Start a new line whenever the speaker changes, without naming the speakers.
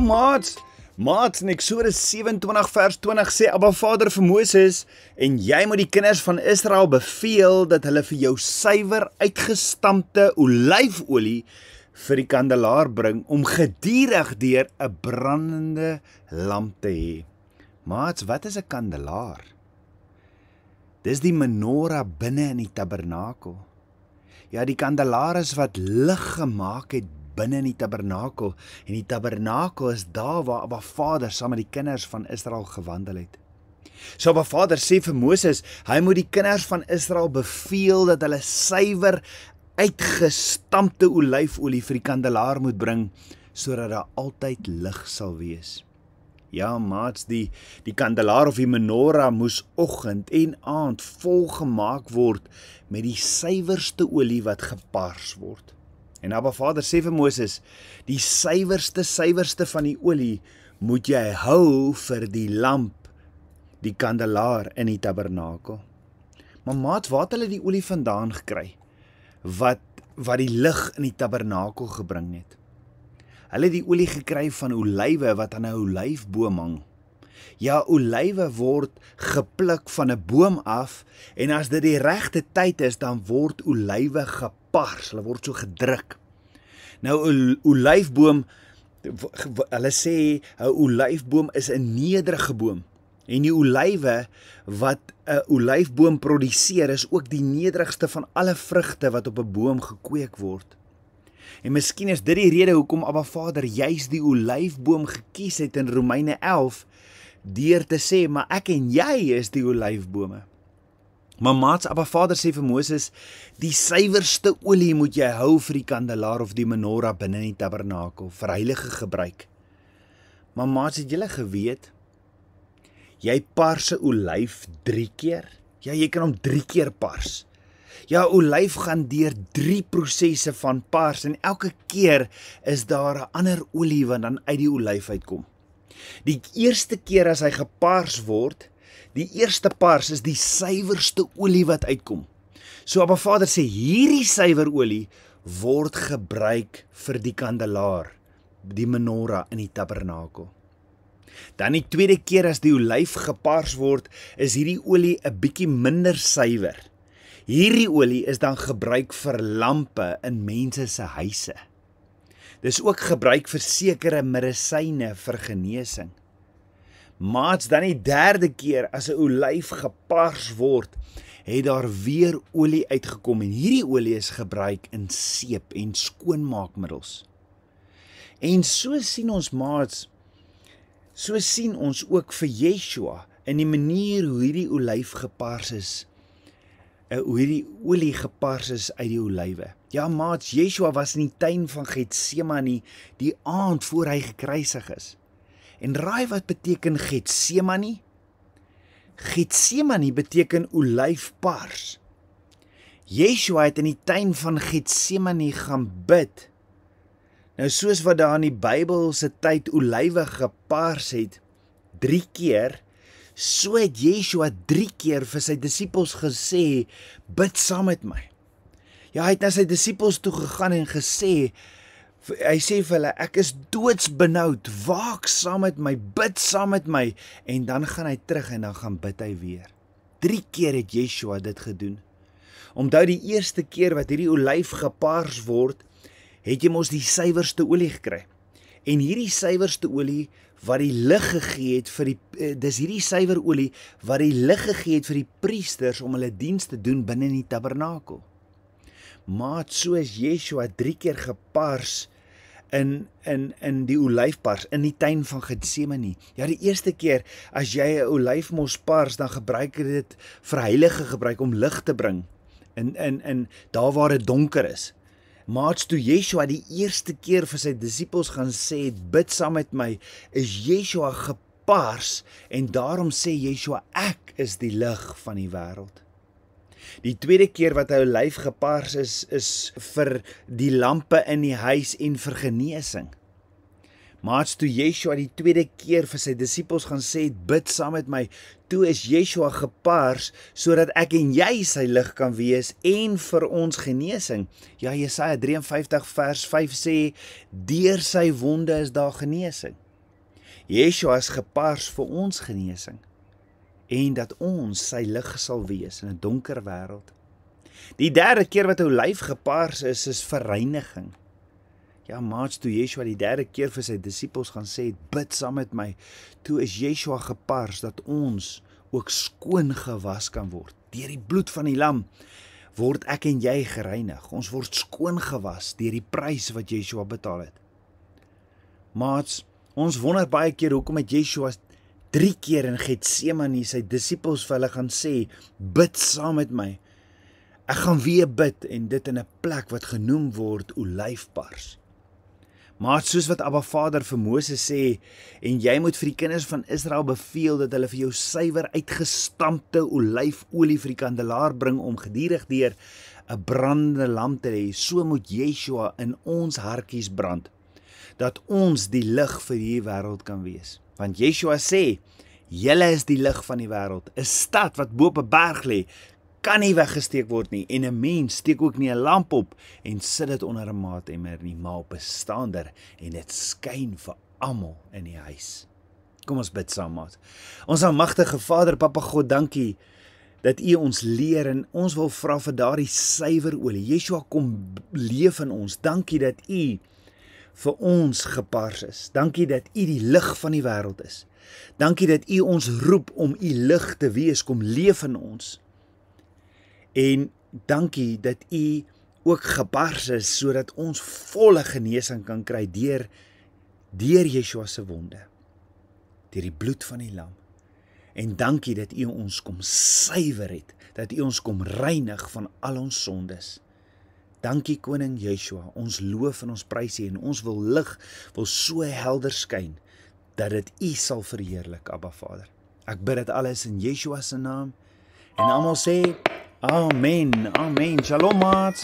maats! Maats, in Eksodus 27 vers 20 sê Abba Vader vir Moses, en jy moet die kinders van Israel beveel dat hulle vir jou suiwer uitgestampte olyfolie vir die kandelaar bring om gedurig deur 'n brandende lamp te hê. Maats, wat is 'n kandelaar? Dis die menorah binne in die tabernakel. Ja, die kandelaar is wat lig gemaak het binne in die tabernakel, en die tabernakel is daar waar Abba Vader saam met die kinders van Israel gewandel het. So Abba Vader sê vir Moses, hy moet die kinders van Israel beveel dat hulle suiwer uitgestampte olyfolie vir die kandelaar moet bring, sodat daar altyd lig sal wees. Ja maats, die kandelaar of die menorah moes oggend en aand volgemaak word met die suiwerste olie wat gepars word. En Abba Vader sê vir Moses, die suiwerste van die olie moet jy hou vir die lamp, die kandelaar in die tabernakel. Maar maat, waar het hulle die olie vandaan gekry, wat die lig in die tabernakel gebring het? Hulle het die olie gekry van olywe wat aan 'n olyfboom hang. Ja, olywe word gepluk van 'n boom af, en as dit die regte tyd is, dan word olywe gepars, hulle word so gedruk. Nou, 'n olyfboom, hulle sê, 'n olyfboom is 'n nederige boom, en die olywe wat 'n olyfboom produseer, is ook die nederigste van alle vrugte wat op 'n boom gekweek word. En miskien is dit die rede hoekom Abba Vader juis die olyfboom gekies het in Romeine 11, deur te sê, maar ek en jy is die olyfbome. Maar maats, Abba Vader sê vir Moses, die suiwerste olie moet jy hou vir die kandelaar of die menorah binne in die tabernakel, vir heilige gebruik. Maar maats, het julle geweet, jy pars 'n olyf 3 keer? Ja, jy kan hom 3 keer pars. Ja, olyf gaan deur 3 prosesse van pars, en elke keer is daar 'n ander olie wat dan uit die olyf uitkom. Die eerste keer as hy gepars word, die eerste pars is die suiwerste olie wat uitkom. So Abba Vader sê, hierdie suiwer olie word gebruik vir die kandelaar, die menorah in die tabernakel. Dan die tweede keer as die olyf gepars word, is hierdie olie 'n bietjie minder suiwer. Hierdie olie is dan gebruik vir lampe in mense se huise. Dis ook gebruik vir sekere medisyne vir genesing. Maats, dan die derde keer as 'n olyf gepars word, het daar weer olie uitgekom, en hierdie olie is gebruik in seep en skoonmaakmiddels. En so sien ons, maats, so sien ons ook vir Yeshua in die manier hoe hierdie olyf gepars is, hoe hierdie olie gepars is uit die olywe. Ja maats, Yeshua was in die tuin van Getsemane die aand voor hy gekruisig is. En raai wat beteken Getsemane? Getsemane beteken olyfpars. Yeshua het in die tuin van Getsemane gaan bid. Nou soos wat daar in die Bybel se tyd olywe gepars het 3 keer, so het Yeshua 3 keer vir sy disippels gesê, bid saam met my. Ja, hy het na sy disippels toe gegaan en gesê, hy sê vir hulle, ek is doodsbenoud, waak saam met my, bid saam met my, en dan gaan hy terug en dan gaan bid hy weer. 3 keer het Yeshua dit gedoen. Onthou die eerste keer wat hierdie olyf gepars word, het jy mos die suiwerste olie gekry. En hierdie suiwerste olie wat die lig gegee het vir dis hierdie suiwer olie wat die lig gegee het vir die priesters om hulle diens te doen binne in die tabernakel. Maat, so is Yeshua 3 keer gepars in die olyfpars, in die tuin van Getsemane. Ja, die eerste keer, as jy 'n olyf mos pars, dan gebruik jy dit vir heilige gebruik om lig te bring, in daar waar dit donker is. Maats, toe Yeshua die eerste keer vir sy disippels gaan sê, bid saam met my, is Yeshua gepars, en daarom sê Yeshua, ek is die lig van die wêreld. Die tweede keer wat hy olyf gepars is vir die lampe in die huis en vir genesing. Maats, toe Yeshua die tweede keer vir sy disippels gaan sê, bid saam met my, toe is Yeshua gepars, sodat ek en jy sy lig kan wees, en vir ons genesing. Ja, Jesaja 53 vers 5 sê, deur sy wonde is daar genesing. Yeshua is gepaars vir ons genesing en dat ons sy lig sal wees in 'n donker wêreld. Die derde keer wat olyf gepaars is vir reiniging. Ja, maats, toe Yeshua die derde keer vir sy disippels gaan sê, bid saam met my, toe is Yeshua gepaars dat ons ook skoon gewas kan word. Deur die bloed van die lam word ek en jy gereinig. Ons word skoon gewas deur die prys wat Yeshua betaal het. Maats, ons wonder baie keer hoekom het Yeshua 3 keer in Getsemane sy disippels vir hulle gaan sê, bid saam met my. Ek gaan weer bid en dit in 'n plek wat genoem word olyfpars. Maar soos wat Abba Vader vir Moses sê, en jy moet vir die kinders van Israel beveel dat hulle vir jou suiwer uitgestampte olyfolie vir die kandelaar bring om gedurig deur 'n brandende lamp te hê, so moet Yeshua in ons hartjies brand, dat ons die lig vir hierdie wêreld kan wees. Want Yeshua sê, julle is die lig van die wêreld. 'n Stad wat bo op 'n berg lê, kan nie weggesteek word nie, en 'n mens steek ook nie 'n lamp op en sit dit onder 'n maatemmer nie, maar op 'n staander en dit skyn vir almal in die huis. Kom ons bid saam, maat. Ons almagtige Vader, Papa God, dankie dat U ons leer en ons wil vra vir daardie suiwer olie. Yeshua, kom leef in ons. Dankie dat U vir ons gepaars is. Dankie dat U die lig van die wêreld is. Dankie dat U ons roep om U lig te wees, kom leef in ons. En dankie dat U ook gepaars is, sodat ons volle genesing kan kry deur Yeshua se wonde, deur die bloed van die lam. En dankie dat U ons kom suiwer het, dat U ons kom reinig van al ons sondes. Dankie Koning Yeshua, ons loof en ons prys U, en ons lig wil so helder skyn, dat dit U sal verheerlik, Abba Vader. Ek bid dit alles in Yeshua se naam, en almal sê, Amen, amen, shalom maats.